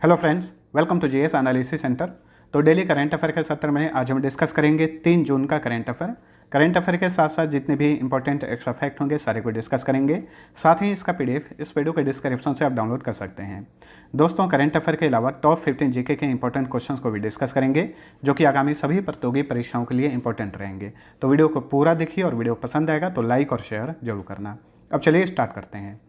Hello friends, welcome to GS analysis centre. तो daily current affair के सत्र में आज हम डिस्कस करेंगे 3 जून का करंट अफेयर। करंट अफेयर के साथ साथ जितने भी इंपॉर्टेंट एक्स्ट्रा फैक्ट होंगे सारे को डिस्कस करेंगे। साथ ही इसका पीडीएफ इस वीडियो के डिस्क्रिप्शन से आप डाउनलोड कर सकते हैं। दोस्तों, करंट अफेयर के अलावा टॉप 15 जीके के इंपॉर्टेंट क्वेश्चंस को भी डिस्कस करेंगे, जो कि आगामी सभी प्रतियोगी परीक्षाओं के लिए इंपॉर्टेंट रहेंगे। तो वीडियो को पूरा देखिए और वीडियो पसंद आएगा तो लाइक और शेयर जरूर करना। अब चलिए स्टार्ट करते हैं।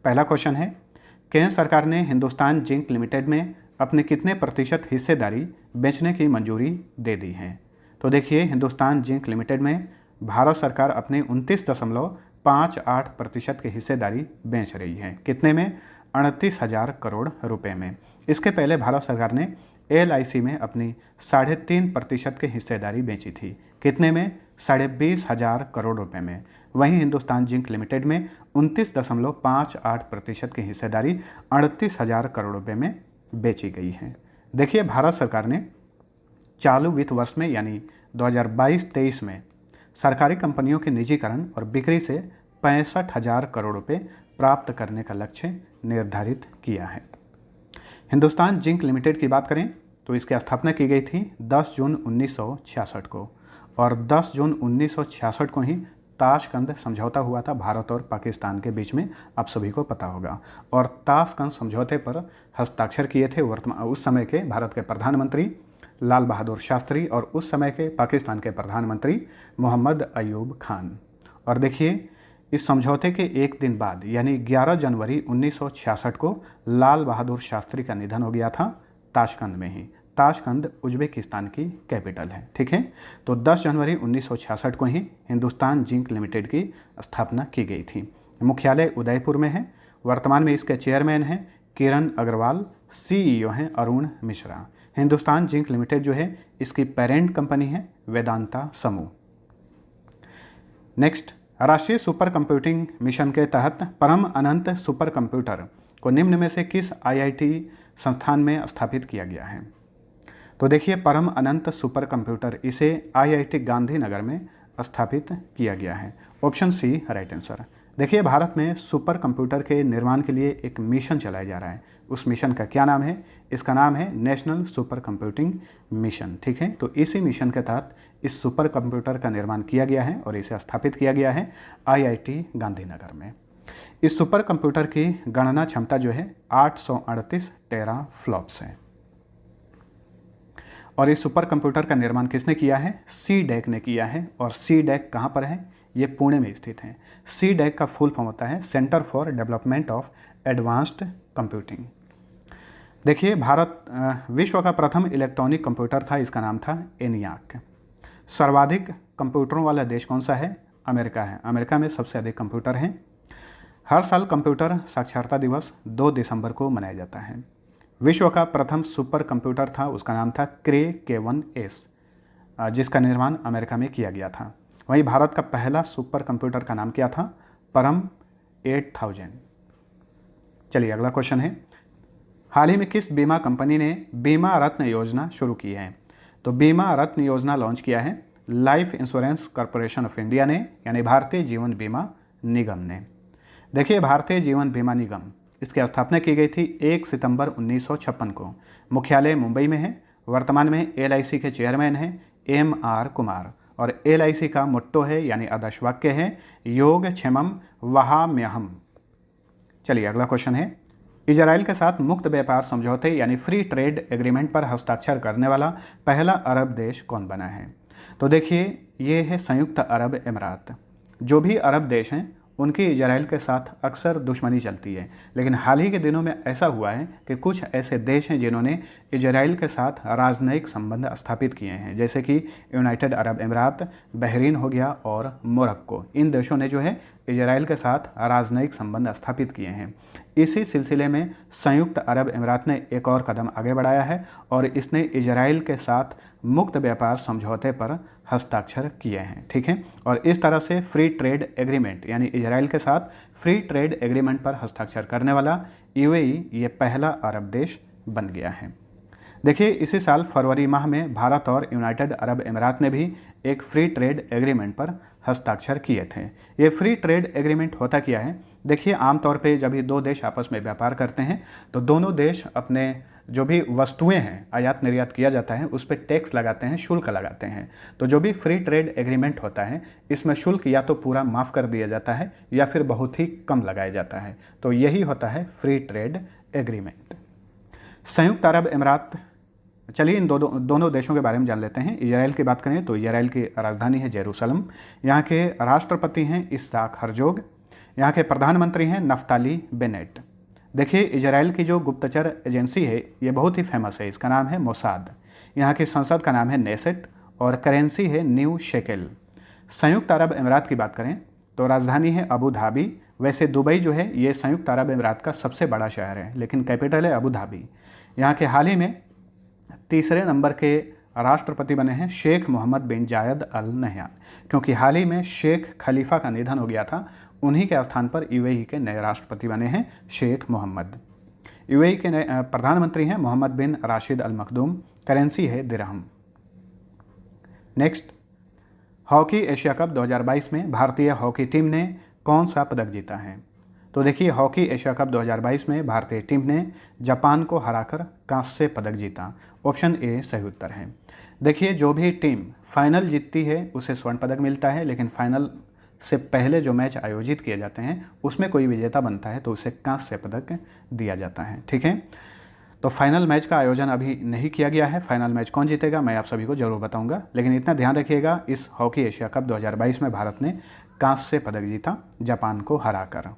पहला क्वेश्चन है, केंद्र सरकार ने हिंदुस्तान जिंक लिमिटेड में अपने कितने प्रतिशत हिस्सेदारी बेचने की मंजूरी दे दी है। तो देखिए, हिंदुस्तान जिंक लिमिटेड में भारत सरकार अपने 29.58% की हिस्सेदारी बेच रही है। कितने में? 38,000 करोड़ रुपए में। इसके पहले भारत सरकार ने LIC में अपनी 3.5% की हिस्सेदारी बेची थी। कितने में? 20,500 करोड़ रुपए में। वहीं हिंदुस्तान जिंक लिमिटेड में 29.58% की हिस्सेदारी 38,000 करोड़ रुपए में बेची गई है। देखिए, भारत सरकार ने चालू वित्त वर्ष में यानी 2022-23 में सरकारी कंपनियों के निजीकरण और बिक्री से 65,000 करोड़ रुपए प्राप्त करने का लक्ष्य निर्धारित किया है। हिंदुस्तान जिंक लिमिटेड की बात करें तो इसकी स्थापना की गई थी 10 जून 1966 को, और 10 जून 1966 को ही ताशकंद समझौता हुआ था भारत और पाकिस्तान के बीच में, आप सभी को पता होगा। और ताशकंद समझौते पर हस्ताक्षर किए थे उस समय के भारत के प्रधानमंत्री लाल बहादुर शास्त्री और उस समय के पाकिस्तान के प्रधानमंत्री मोहम्मद अयूब खान। और देखिए, इस समझौते के एक दिन बाद यानी 11 जनवरी 1966 को लाल बहादुर शास्त्री का निधन हो गया था ताशकंद में ही। ताशकंद उज्बेकिस्तान की कैपिटल है, ठीक है। तो 10 जनवरी 1966 को ही हिंदुस्तान जिंक लिमिटेड की स्थापना की गई थी। मुख्यालय उदयपुर में है। वर्तमान में इसके चेयरमैन हैं किरण अग्रवाल, CEO हैं अरुण मिश्रा। हिंदुस्तान जिंक लिमिटेड जो है इसकी पेरेंट कंपनी है वेदांता समूह। नेक्स्ट, राष्ट्रीय सुपर कंप्यूटिंग मिशन के तहत परम अनंत सुपर कंप्यूटर को निम्न में से किस IIT संस्थान में स्थापित किया गया है। तो देखिए, परम अनंत सुपर कंप्यूटर इसे IIT गांधीनगर में स्थापित किया गया है। Option C right answer. देखिए, भारत में सुपर कंप्यूटर के निर्माण के लिए एक मिशन चलाया जा रहा है। उस मिशन का क्या नाम है? इसका नाम है नेशनल सुपर कंप्यूटिंग मिशन, ठीक है। तो इसी मिशन के तहत इस सुपर कंप्यूटर का निर्माण किया गया है और इसे स्थापित किया गया है IIT गांधीनगर में। इस सुपर कंप्यूटर की गणना क्षमता जो है 838 टेराफ्लॉप्स है। और इस सुपर कंप्यूटर का निर्माण किसने किया है? CDEC ने किया है। और CDEC कहाँ पर है? ये पुणे में स्थित है। CDEC का फुल फॉर्म होता है centre for development of advanced computing. देखिए, भारत विश्व का प्रथम इलेक्ट्रॉनिक कंप्यूटर था, इसका नाम था ENIAC। सर्वाधिक कंप्यूटरों वाला देश कौन सा है? अमेरिका है। अमेरिका में सबसे अधिक कंप्यूटर हैं। हर साल कंप्यूटर साक्षरता दिवस 2 दिसंबर को मनाया जाता है। विश्व का प्रथम सुपर कंप्यूटर था, उसका नाम था क्रे K1S, जिसका निर्माण अमेरिका में किया गया था। वहीं भारत का पहला सुपर कंप्यूटर का नाम क्या था? परम 8000। चलिए अगला क्वेश्चन है, हाल ही में किस बीमा कंपनी ने बीमा रत्न योजना शुरू की है? तो बीमा रत्न योजना लॉन्च किया है life insurance corporation of India ने, यानी भारतीय जीवन बीमा निगम ने। देखिए, भारतीय जीवन बीमा निगम इसकी स्थापना की गई थी 1 सितंबर 1956 को। मुख्यालय मुंबई में है। वर्तमान में LIC के चेयरमैन हैं MR कुमार। और LIC का मोट्टो है यानी आदर्श वाक्य है योग क्षेमम वहाम्यहम। चलिए अगला क्वेश्चन है, इजराइल के साथ मुक्त व्यापार समझौते यानी फ्री ट्रेड एग्रीमेंट पर हस्ताक्षर करने वाला पहला अरब देश कौन बना है? तो देखिए, ये है संयुक्त अरब अमीरात। जो भी अरब देश हैं उनकी इजराइल के साथ अक्सर दुश्मनी चलती है, लेकिन हाल ही के दिनों में ऐसा हुआ है कि कुछ ऐसे देश हैं जिन्होंने इजराइल के साथ राजनयिक संबंध स्थापित किए हैं, जैसे कि यूनाइटेड अरब अमीरात, बहरीन हो गया और मोरक्को। इन देशों ने जो है इजराइल के साथ राजनयिक संबंध स्थापित किए हैं। इसी सिलसिले में संयुक्त अरब अमीरात ने एक और कदम आगे बढ़ाया है और इसने इजराइल के साथ मुक्त व्यापार समझौते पर हस्ताक्षर किए हैं, ठीक है। और इस तरह से फ्री ट्रेड एग्रीमेंट यानी इजराइल के साथ फ्री ट्रेड एग्रीमेंट पर हस्ताक्षर करने वाला UAE ये पहला अरब देश बन गया है। देखिए, इसी साल फरवरी माह में भारत और यूनाइटेड अरब अमीरात ने भी एक फ्री ट्रेड एग्रीमेंट पर हस्ताक्षर किए थे। ये फ्री ट्रेड एग्रीमेंट होता क्या है? देखिए, आमतौर पे जब ये दो देश आपस में व्यापार करते हैं तो दोनों देश अपने जो भी वस्तुएं हैं आयात निर्यात किया जाता है उस पर टैक्स लगाते हैं, शुल्क लगाते हैं। तो जो भी फ्री ट्रेड एग्रीमेंट होता है इसमें शुल्क या तो पूरा माफ़ कर दिया जाता है या फिर बहुत ही कम लगाया जाता है। तो यही होता है फ्री ट्रेड एग्रीमेंट। संयुक्त अरब अमीरात, चलिए इन दोनों देशों के बारे में जान लेते हैं। इजराइल की बात करें तो इजराइल की राजधानी है जेरूसलम। यहाँ के राष्ट्रपति हैं इसहाक हर्जोग। यहाँ के प्रधानमंत्री हैं नफ्ताली बेनेट। देखिए इजराइल की जो गुप्तचर एजेंसी है ये बहुत ही फेमस है, इसका नाम है मोसाद। यहाँ की संसद का नाम है नेसेट और करेंसी है न्यू शेकेल। संयुक्त अरब अमीरात की बात करें तो राजधानी है अबू धाबी। वैसे दुबई जो है ये संयुक्त अरब अमीरात का सबसे बड़ा शहर है, लेकिन कैपिटल है अबू धाबी। यहाँ के हाल ही में तीसरे नंबर के राष्ट्रपति बने हैं शेख मोहम्मद बिन जायद अल नहयान, क्योंकि हाल ही में शेख खलीफा का निधन हो गया था। उन्हीं के स्थान पर यूएई के नए राष्ट्रपति बने हैं शेख मोहम्मद। यूएई के नए प्रधानमंत्री हैं मोहम्मद बिन राशिद अल मखदूम। करेंसी है दिरहम। नेक्स्ट, हॉकी एशिया कप 2022 में भारतीय हॉकी टीम ने कौन सा पदक जीता है? तो देखिए हॉकी एशिया कप 2022 में भारतीय टीम ने जापान को हराकर कांस्य पदक जीता। ऑप्शन ए सही उत्तर है। देखिए जो भी टीम फाइनल जीतती है उसे स्वर्ण पदक मिलता है, लेकिन फाइनल से पहले जो मैच आयोजित किए जाते हैं उसमें कोई विजेता बनता है तो उसे कांस्य पदक दिया जाता है। ठीक है, तो फाइनल मैच का आयोजन अभी नहीं किया गया है। फाइनल मैच कौन जीतेगा मैं आप सभी को जरूर बताऊंगा, लेकिन इतना ध्यान रखिएगा इस हॉकी एशिया कप 2022 में भारत ने कांस्य पदक जीता जापान को हराकर।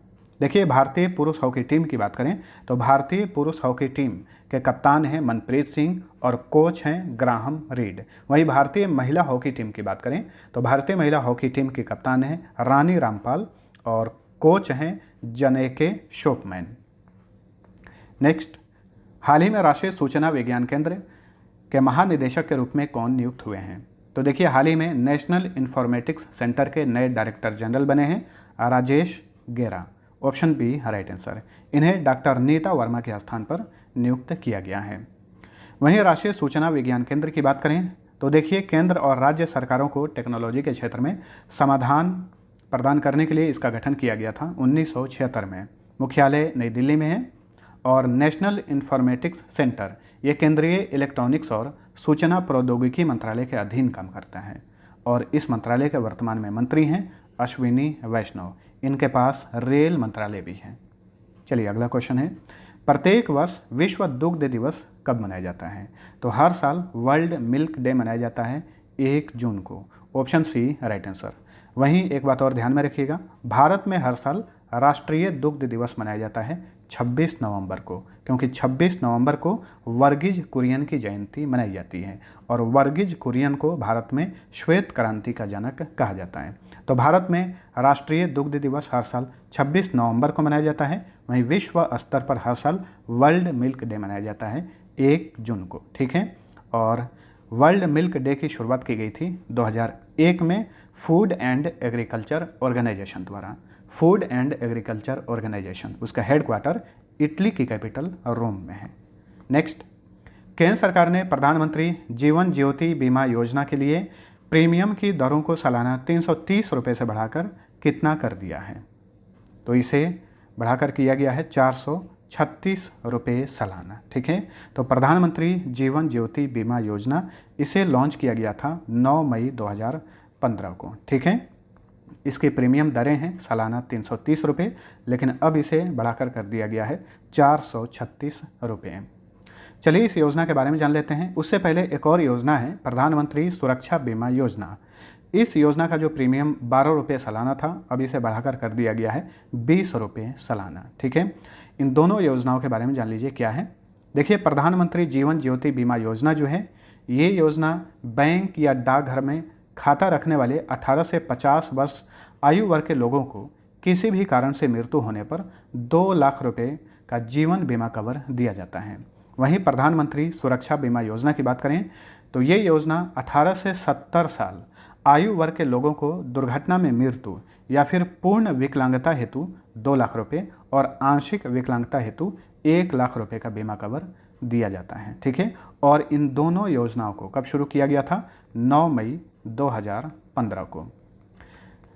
देखिए भारतीय पुरुष हॉकी टीम की बात करें तो भारतीय पुरुष हॉकी टीम के कप्तान हैं मनप्रीत सिंह और कोच हैं ग्राहम रीड। वहीं भारतीय महिला हॉकी टीम की बात करें तो भारतीय महिला हॉकी टीम की कप्तान हैं रानी रामपाल और कोच हैं जनेके शोपमैन। नेक्स्ट, हाल ही में राष्ट्रीय सूचना विज्ञान केंद्र के महानिदेशक के रूप में कौन नियुक्त हुए हैं? तो देखिए हाल ही में नेशनल इंफॉर्मेटिक्स सेंटर के नए डायरेक्टर जनरल बने हैं Rajesh Gera. Option B right answer. इन्हें डॉक्टर नीता वर्मा के स्थान पर नियुक्त किया गया है। वहीं राष्ट्रीय सूचना विज्ञान केंद्र की बात करें तो देखिए केंद्र और राज्य सरकारों को टेक्नोलॉजी के क्षेत्र में समाधान प्रदान करने के लिए इसका गठन किया गया था 1976 में। मुख्यालय नई दिल्ली में है और नेशनल इंफॉर्मेटिक्स सेंटर ये केंद्रीय इलेक्ट्रॉनिक्स और सूचना प्रौद्योगिकी मंत्रालय के अधीन काम करता है और इस मंत्रालय के वर्तमान में मंत्री हैं अश्विनी वैष्णव। इनके पास रेल मंत्रालय भी है। चलिए अगला क्वेश्चन है, प्रत्येक वर्ष विश्व दुग्ध दिवस कब मनाया जाता है? तो हर साल वर्ल्ड मिल्क डे मनाया जाता है 1 जून को। Option C right answer. वहीं एक बात और ध्यान में रखिएगा, भारत में हर साल राष्ट्रीय दुग्ध दिवस मनाया जाता है 26 नवंबर को, क्योंकि 26 नवंबर को वर्गीज कुरियन की जयंती मनाई जाती है और वर्गीज कुरियन को भारत में श्वेत क्रांति का जनक कहा जाता है। तो भारत में राष्ट्रीय दुग्ध दिवस हर साल 26 नवंबर को मनाया जाता है। वहीं विश्व स्तर पर हर साल वर्ल्ड मिल्क डे मनाया जाता है 1 जून को। ठीक है, और वर्ल्ड मिल्क डे की शुरुआत की गई थी 2001 में फूड एंड एग्रीकल्चर ऑर्गेनाइजेशन द्वारा। फूड एंड एग्रीकल्चर ऑर्गेनाइजेशन, उसका हेडक्वार्टर इटली की कैपिटल रोम में है। नेक्स्ट, केंद्र सरकार ने प्रधानमंत्री जीवन ज्योति बीमा योजना के लिए प्रीमियम की दरों को सालाना 330 रुपये से बढ़ाकर कितना कर दिया है? तो इसे बढ़ाकर किया गया है 436 रुपये सालाना। ठीक है, तो प्रधानमंत्री जीवन ज्योति बीमा योजना इसे लॉन्च किया गया था 9 मई 2015 को। ठीक है, इसकी प्रीमियम दरें हैं सालाना 330 रुपये, लेकिन अब इसे बढ़ाकर कर दिया गया है 436 रुपये। चलिए इस योजना के बारे में जान लेते हैं। उससे पहले एक और योजना है प्रधानमंत्री सुरक्षा बीमा योजना। इस योजना का जो प्रीमियम 12 रुपये सालाना था अब इसे बढ़ाकर कर दिया गया है 20 रुपये सालाना। ठीक है, इन दोनों योजनाओं के बारे में जान लीजिए क्या है। देखिए प्रधानमंत्री जीवन ज्योति बीमा योजना जो है ये योजना बैंक या डाकघर में खाता रखने वाले 18 से 50 वर्ष आयु वर्ग के लोगों को किसी भी कारण से मृत्यु होने पर 2 लाख रुपए का जीवन बीमा कवर दिया जाता है। वहीं प्रधानमंत्री सुरक्षा बीमा योजना की बात करें तो ये योजना 18 से 70 साल आयु वर्ग के लोगों को दुर्घटना में मृत्यु या फिर पूर्ण विकलांगता हेतु 2 लाख रुपये और आंशिक विकलांगता हेतु 1 लाख रुपये का बीमा कवर दिया जाता है। ठीक है, और इन दोनों योजनाओं को कब शुरू किया गया था? 9 मई 2015 को।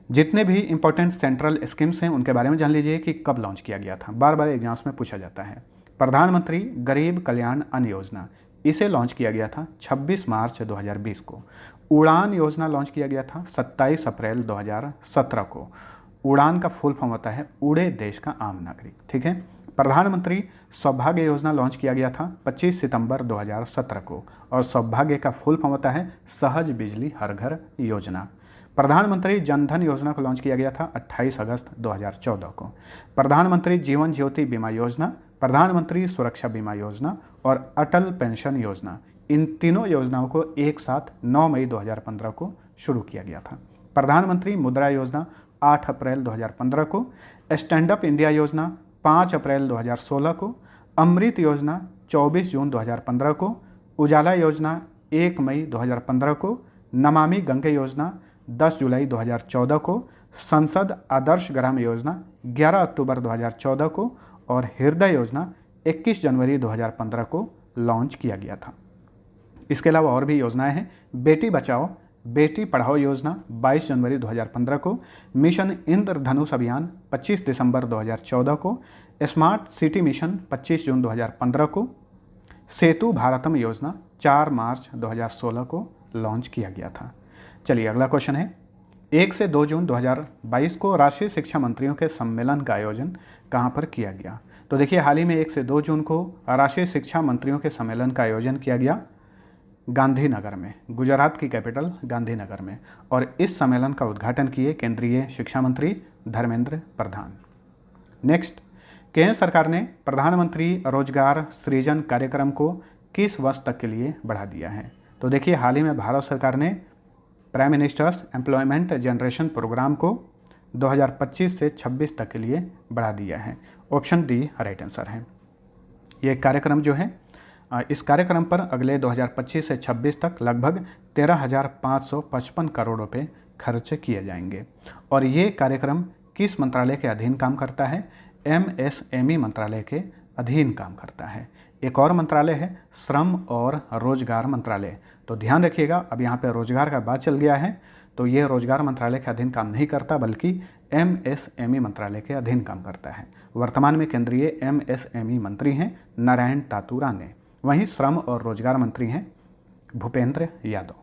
जितने भी इंपॉर्टेंट सेंट्रल स्कीम्स हैं उनके बारे में जान लीजिए कि कब लॉन्च किया गया था। बार बार एग्जाम्स में पूछा जाता है। प्रधानमंत्री गरीब कल्याण अन्न योजना, इसे लॉन्च किया गया था 26 मार्च 2020 को। उड़ान योजना लॉन्च किया गया था 27 अप्रैल 2017 को। उड़ान का फुल फॉर्म होता है उड़े देश का आम नागरिक, ठीक है। प्रधानमंत्री सौभाग्य योजना लॉन्च किया गया था 25 सितंबर 2017 को, और सौभाग्य का फुल फॉर्म होता है सहज बिजली हर घर योजना। प्रधानमंत्री जनधन योजना को लॉन्च किया गया था 28 अगस्त 2014 को। प्रधानमंत्री जीवन ज्योति बीमा योजना, प्रधानमंत्री सुरक्षा बीमा योजना और अटल पेंशन योजना, इन तीनों योजनाओं को एक साथ 9 मई 2015 को शुरू किया गया था। प्रधानमंत्री मुद्रा योजना 8 अप्रैल 2015 को, स्टैंड अप इंडिया योजना 5 अप्रैल 2016 को, अमृत योजना 24 जून 2015 को, उजाला योजना 1 मई 2015 को, नमामि गंगे योजना 10 जुलाई 2014 को, संसद आदर्श ग्राम योजना 11 अक्टूबर 2014 को और हृदय योजना 21 जनवरी 2015 को लॉन्च किया गया था। इसके अलावा और भी योजनाएं हैं। बेटी बचाओ बेटी पढ़ाओ योजना 22 जनवरी 2015 को, मिशन इंद्रधनुष अभियान 25 दिसंबर 2014 को, स्मार्ट सिटी मिशन 25 जून 2015 को, सेतु भारतम योजना 4 मार्च 2016 को लॉन्च किया गया था। चलिए अगला क्वेश्चन है, 1 से 2 जून 2022 को राष्ट्रीय शिक्षा मंत्रियों के सम्मेलन का आयोजन कहाँ पर किया गया? तो देखिए हाल ही में 1 से 2 जून को राष्ट्रीय शिक्षा मंत्रियों के सम्मेलन का आयोजन किया गया गांधीनगर में, गुजरात की कैपिटल गांधीनगर में, और इस सम्मेलन का उद्घाटन किए केंद्रीय शिक्षा मंत्री धर्मेंद्र प्रधान। नेक्स्ट, केंद्र सरकार ने प्रधानमंत्री रोजगार सृजन कार्यक्रम को किस वर्ष तक के लिए बढ़ा दिया है? तो देखिए हाल ही में भारत सरकार ने prime ministers employment generation programme को 2025 से 26 तक के लिए बढ़ा दिया है। ऑप्शन डी राइट आंसर है। ये कार्यक्रम जो है, इस कार्यक्रम पर अगले 2025 से 26 तक लगभग 13,555 करोड़ रुपए खर्च किए जाएंगे। और ये कार्यक्रम किस मंत्रालय के अधीन काम करता है? MSME मंत्रालय के अधीन काम करता है। एक और मंत्रालय है श्रम और रोजगार मंत्रालय। तो ध्यान रखिएगा, अब यहाँ पे रोजगार का बात चल गया है, तो ये रोजगार मंत्रालय के अधीन काम नहीं करता बल्कि MSME मंत्रालय के अधीन काम करता है। वर्तमान में केंद्रीय MSME मंत्री हैं नारायण तातुराने, वहीं श्रम और रोजगार मंत्री हैं भूपेंद्र यादव।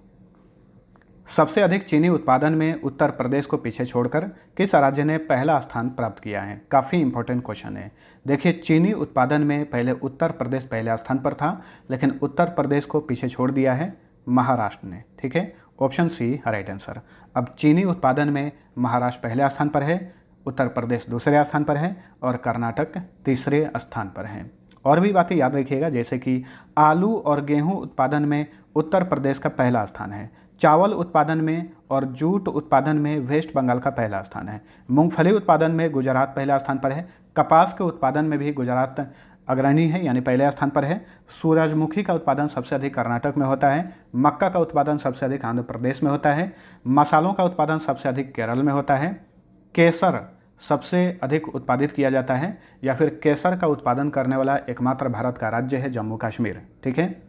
सबसे अधिक चीनी उत्पादन में उत्तर प्रदेश को पीछे छोड़कर किस राज्य ने पहला स्थान प्राप्त किया है? काफ़ी इंपॉर्टेंट क्वेश्चन है। देखिए चीनी उत्पादन में पहले उत्तर प्रदेश पहले स्थान पर था, लेकिन उत्तर प्रदेश को पीछे छोड़ दिया है महाराष्ट्र ने, ठीक है। Option C right answer. अब चीनी उत्पादन में महाराष्ट्र पहले स्थान पर है, उत्तर प्रदेश दूसरे स्थान पर है और कर्नाटक तीसरे स्थान पर है। और भी बातें याद रखिएगा, जैसे कि आलू और गेहूं उत्पादन में उत्तर प्रदेश का पहला स्थान है, चावल उत्पादन में और जूट उत्पादन में वेस्ट बंगाल का पहला स्थान है, मूंगफली उत्पादन में गुजरात पहला स्थान पर है, कपास के उत्पादन में भी गुजरात अग्रणी है यानी पहले स्थान पर है, सूरजमुखी का उत्पादन सबसे अधिक कर्नाटक में होता है, मक्का का उत्पादन सबसे अधिक आंध्र प्रदेश में होता है, मसालों का उत्पादन सबसे अधिक केरल में होता है, केसर सबसे अधिक उत्पादित किया जाता है, या फिर केसर का उत्पादन करने वाला एकमात्र भारत का राज्य है जम्मू कश्मीर, ठीक है।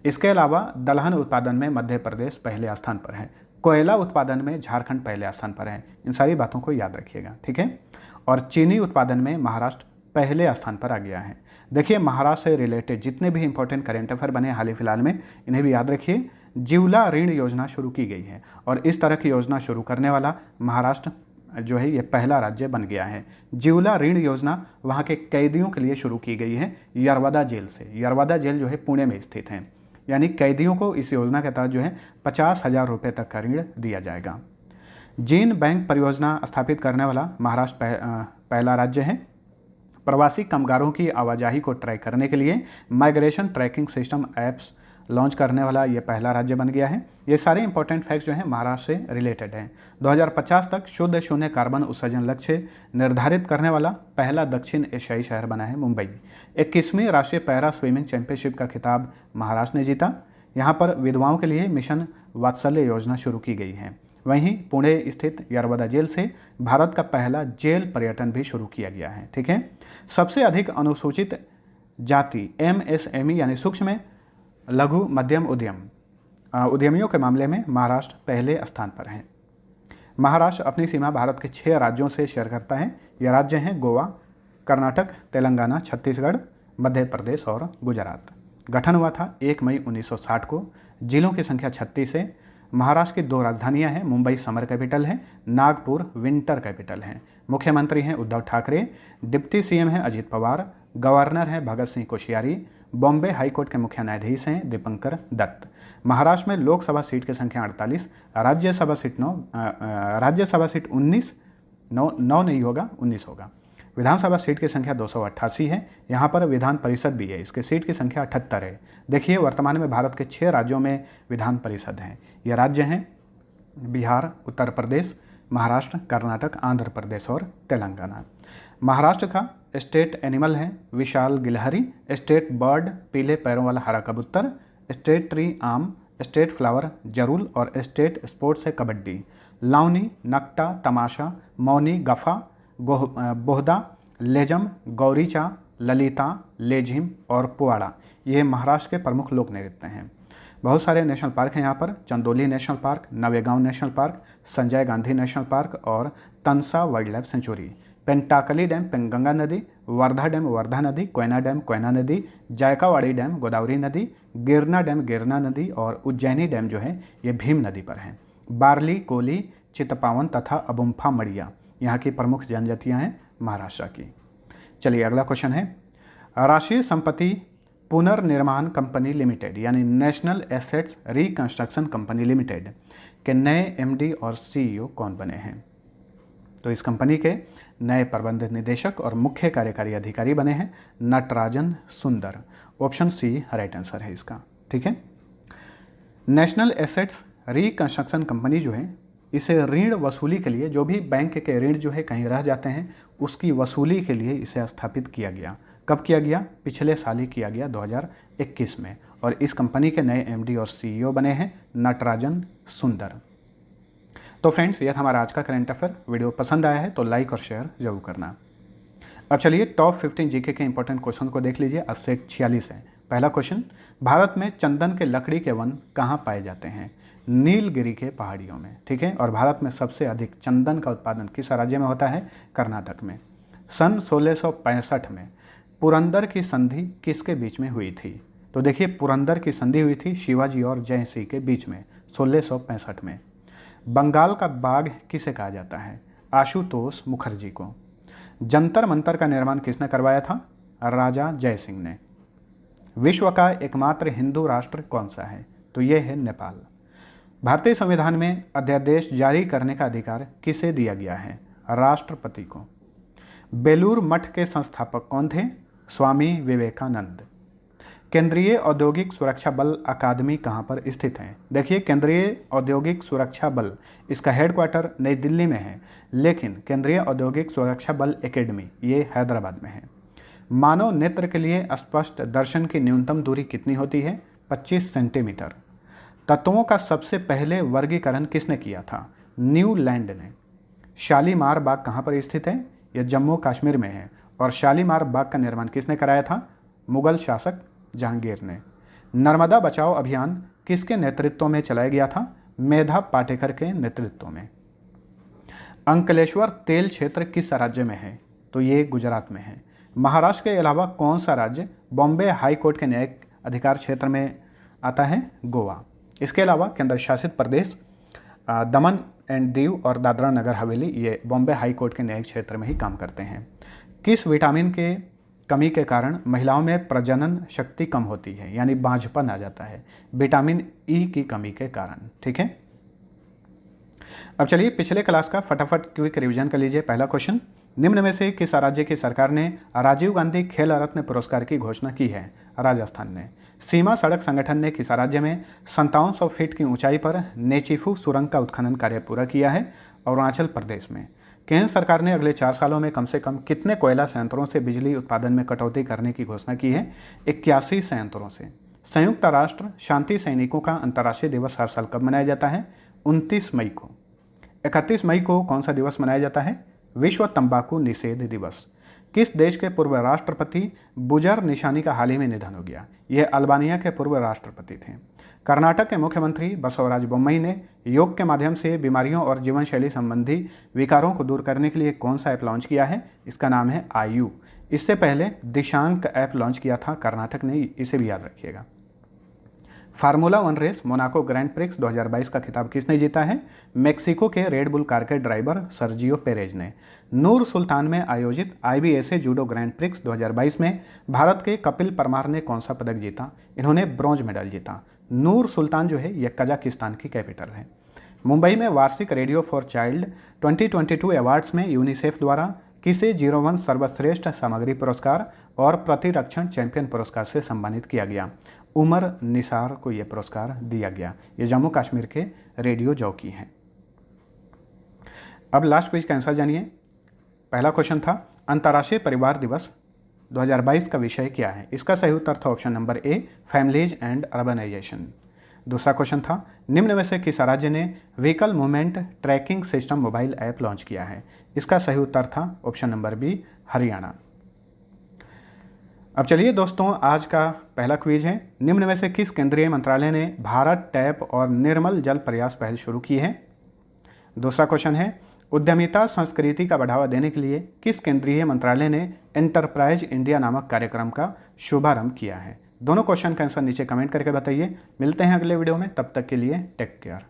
इसके अलावा दलहन उत्पादन में मध्य प्रदेश पहले स्थान पर है, कोयला उत्पादन में झारखंड पहले स्थान पर है। इन सारी बातों को याद रखिएगा, ठीक है। और चीनी उत्पादन में महाराष्ट्र पहले स्थान पर आ गया है। देखिए महाराष्ट्र से रिलेटेड जितने भी इंपॉर्टेंट करेंट अफेयर बने हाल ही फिलहाल में, इन्हें भी याद रखिए। जिवला ऋण योजना शुरू की गई है और इस तरह की योजना शुरू करने वाला महाराष्ट्र जो है ये पहला राज्य बन गया है। जिवला ऋण योजना वहाँ के कैदियों के लिए शुरू की गई है यरवदा जेल से। यरवदा जेल जो है पुणे में स्थित है, यानी कैदियों को इस योजना के तहत जो है 50,000 रुपये तक का ऋण दिया जाएगा। जीन बैंक परियोजना स्थापित करने वाला महाराष्ट्र पहला राज्य है। प्रवासी कामगारों की आवाजाही को ट्रैक करने के लिए migration tracking system apps launch करने वाला ये पहला राज्य बन गया है। ये सारे इंपॉर्टेंट फैक्ट्स जो हैं महाराष्ट्र से रिलेटेड हैं। 2050 तक शुद्ध शून्य कार्बन उत्सर्जन लक्ष्य निर्धारित करने वाला पहला दक्षिण एशियाई शहर बना है मुंबई। 21वीं राष्ट्रीय पैरा स्विमिंग चैंपियनशिप का खिताब महाराष्ट्र ने जीता। यहाँ पर विधवाओं के लिए मिशन वात्सल्य योजना शुरू की गई है। वहीं पुणे स्थित यरवदा जेल से भारत का पहला जेल पर्यटन भी शुरू किया गया है, ठीक है। सबसे अधिक अनुसूचित जाति MSME यानी सूक्ष्म लघु मध्यम उद्यमियों के मामले में महाराष्ट्र पहले स्थान पर है। महाराष्ट्र अपनी सीमा भारत के 6 राज्यों से शेयर करता है। ये राज्य हैं गोवा, कर्नाटक, तेलंगाना, छत्तीसगढ़, मध्य प्रदेश और गुजरात। गठन हुआ था 1 मई 1960 को। जिलों की संख्या 36 है। महाराष्ट्र की 2 राजधानियां हैं, मुंबई समर कैपिटल है, नागपुर विंटर कैपिटल है। मुख्यमंत्री हैं उद्धव ठाकरे, डिप्टी सीएम हैं अजीत पवार, गवर्नर हैं भगत सिंह कोश्यारी, बॉम्बे हाईकोर्ट के मुख्य न्यायाधीश हैं दीपंकर दत्त। महाराष्ट्र में लोकसभा सीट की संख्या 48, राज्यसभा सीट 19, 9 नहीं होगा, 19 होगा। विधानसभा सीट की संख्या 288 है। यहाँ पर विधान परिषद भी है, इसके सीट की संख्या 78 है। देखिए वर्तमान में भारत के 6 राज्यों में विधान परिषद हैं। ये राज्य हैं बिहार, उत्तर प्रदेश, महाराष्ट्र, कर्नाटक, आंध्र प्रदेश और तेलंगाना। महाराष्ट्र का स्टेट एनिमल है विशाल गिलहरी, स्टेट बर्ड पीले पैरों वाला हरा कबूतर, स्टेट ट्री आम, स्टेट फ्लावर जरूल और स्टेट स्पोर्ट्स है कबड्डी। लावनी, नक्टा, तमाशा, मौनी, गफा, बोहदा, लेजम, गौरीचा, ललिता, लेझिम और पुआड़ा ये महाराष्ट्र के प्रमुख लोक नृत्य हैं। बहुत सारे नेशनल पार्क हैं यहाँ पर, Chandoli national park, Navegaon national park, Sanjay Gandhi national park और Tansa wild life sanctuary. Pentakali dam Penganga नदी, वर्धा डैम वर्धा नदी, कोयना डैम कोयना नदी, जायकावाड़ी डैम गोदावरी नदी, गिरना डैम गिरना नदी और उज्जैनी डैम जो है ये भीम नदी पर है। बारली, कोली, चितपावन तथा अबुम्फा मड़िया यहाँ की प्रमुख जनजातियाँ हैं महाराष्ट्र की। चलिए अगला क्वेश्चन है, राष्ट्रीय संपत्ति पुनर्निर्माण कंपनी लिमिटेड यानी national assets reconstruction company limited के नए एमडी और सीईओ कौन बने हैं? तो इस कंपनी के नए प्रबंध निदेशक और मुख्य कार्यकारी अधिकारी बने हैं नटराजन सुंदर। ऑप्शन सी राइट आंसर है इसका। ठीक है, नेशनल एसेट्स रिकंस्ट्रक्शन कंपनी जो है इसे ऋण वसूली के लिए, जो भी बैंक के ऋण जो है कहीं रह जाते हैं उसकी वसूली के लिए इसे स्थापित किया गया। कब किया गया? पिछले साल ही किया गया 2021 में। और इस कंपनी के नए एमडी और सीईओ बने हैं नटराजन सुंदर। तो फ्रेंड्स ये था हमारा आज का करंट अफेयर। वीडियो पसंद आया है तो लाइक और शेयर जरूर करना। अब चलिए टॉप 15 जीके के इंपॉर्टेंट क्वेश्चन को देख लीजिए। आज से 46 है। पहला क्वेश्चन, भारत में चंदन के लकड़ी के वन कहाँ पाए जाते हैं? नीलगिरी के पहाड़ियों में। ठीक है, और भारत में सबसे अधिक चंदन का उत्पादन किस राज्य में होता है? कर्नाटक में। सन 1665 में पुरंदर की संधि किसके बीच में हुई थी? तो देखिए पुरंदर की संधि हुई थी शिवाजी और जय सिंह के बीच में 1665 में। बंगाल का बाघ किसे कहा जाता है? आशुतोष मुखर्जी को। जंतर मंतर का निर्माण किसने करवाया था? राजा जय सिंह ने। विश्व का एकमात्र हिंदू राष्ट्र कौन सा है? तो ये है नेपाल। भारतीय संविधान में अध्यादेश जारी करने का अधिकार किसे दिया गया है? राष्ट्रपति को। बेलूर मठ के संस्थापक कौन थे? स्वामी विवेकानंद। केंद्रीय औद्योगिक सुरक्षा बल अकादमी कहाँ पर स्थित है? देखिए केंद्रीय औद्योगिक सुरक्षा बल इसका हेडक्वार्टर नई दिल्ली में है, लेकिन केंद्रीय औद्योगिक सुरक्षा बल एकेडमी ये हैदराबाद में है। मानव नेत्र के लिए स्पष्ट दर्शन की न्यूनतम दूरी कितनी होती है? 25 सेंटीमीटर। तत्वों का सबसे पहले वर्गीकरण किसने किया था? न्यूलैंड ने। शालीमार बाग कहाँ पर स्थित है? यह जम्मू कश्मीर में है। और शालीमार बाग का निर्माण किसने कराया था? मुगल शासक जहांगीर ने। नर्मदा बचाओ अभियान किसके नेतृत्व में चलाया गया था? मेधा पाटेकर के नेतृत्व में। अंकलेश्वर तेल क्षेत्र किस राज्य में है? तो ये गुजरात में है। महाराष्ट्र के अलावा कौन सा राज्य बॉम्बे हाई कोर्ट के न्यायिक अधिकार क्षेत्र में आता है? गोवा। इसके अलावा केंद्र शासित प्रदेश दमन एंड दीव और दादरा नगर हवेली ये बॉम्बे हाई कोर्ट के न्यायिक क्षेत्र में ही काम करते हैं। किस विटामिन के कमी के कारण महिलाओं में प्रजनन शक्ति कम होती है, यानी बांझपन आ जाता है? विटामिन ई की कमी के कारण। ठीक है, अब चलिए पिछले क्लास का फटाफट क्विक रिवीजन कर लीजिए। पहला क्वेश्चन, निम्न में से किस राज्य की सरकार ने राजीव गांधी खेल रत्न पुरस्कार की घोषणा की है? राजस्थान ने। सीमा सड़क संगठन ने किस राज्य में 5700 फीट की ऊंचाई पर नेचीफू सुरंग का उत्खनन कार्य पूरा किया है? अरुणाचल प्रदेश में। केंद्र सरकार ने अगले 4 सालों में कम से कम कितने कोयला संयंत्रों से बिजली उत्पादन में कटौती करने की घोषणा की है? 81 संयंत्रों से। संयुक्त राष्ट्र शांति सैनिकों का अंतर्राष्ट्रीय दिवस हर साल कब मनाया जाता है? 29 मई को। 31 मई को कौन सा दिवस मनाया जाता है? विश्व तंबाकू निषेध दिवस। किस देश के पूर्व राष्ट्रपति बुजर निशानी का हाल ही में निधन हो गया? यह अल्बानिया के पूर्व राष्ट्रपति थे। कर्नाटक के मुख्यमंत्री बसवराज बोम्मई ने योग के माध्यम से बीमारियों और जीवन शैली संबंधी विकारों को दूर करने के लिए कौन सा ऐप लॉन्च किया है? इसका नाम है आयु। इससे पहले दिशांक ऐप लॉन्च किया था कर्नाटक ने, इसे भी याद रखिएगा। Formula 1 race Monaco grand prix 2022 का खिताब किसने जीता है? मेक्सिको के रेड बुल कार के ड्राइवर सर्जियो पेरेज ने। नूर सुल्तान में आयोजित IBSA जूडो ग्रैंड प्रिक्स 2022 में भारत के कपिल परमार ने कौन सा पदक जीता? इन्होंने ब्रॉन्ज मेडल जीता। नूर सुल्तान जो है यह कजाकिस्तान की कैपिटल है। मुंबई में वार्षिक रेडियो फॉर चाइल्ड 2022 अवार्ड्स में यूनिसेफ द्वारा किसे 01 सर्वश्रेष्ठ सामग्री पुरस्कार और प्रतिरक्षण चैंपियन पुरस्कार से सम्मानित किया गया? उमर निसार को यह पुरस्कार दिया गया। ये जम्मू कश्मीर के रेडियो जॉकी हैं। अब लास्ट क्विज का आंसर जानिए। पहला क्वेश्चन था अंतर्राष्ट्रीय परिवार दिवस 2022 का विषय क्या है? इसका सही उत्तर था option number A, families and urbanisation. दूसरा क्वेश्चन था निम्न में से किस राज्य ने vehicle movement tracking system mobile app launch किया है? इसका सही उत्तर था ऑप्शन नंबर बी, हरियाणा। अब चलिए दोस्तों, आज का पहला क्विज है, निम्न में से किस केंद्रीय मंत्रालय ने भारत टैप और निर्मल जल प्रयास पहल शुरू की है? दूसरा क्वेश्चन है उद्यमिता संस्कृति का बढ़ावा देने के लिए किस केंद्रीय मंत्रालय ने एंटरप्राइज इंडिया नामक कार्यक्रम का शुभारंभ किया है? दोनों क्वेश्चन का आंसर नीचे कमेंट करके बताइए। मिलते हैं अगले वीडियो में, तब तक के लिए टेक केयर।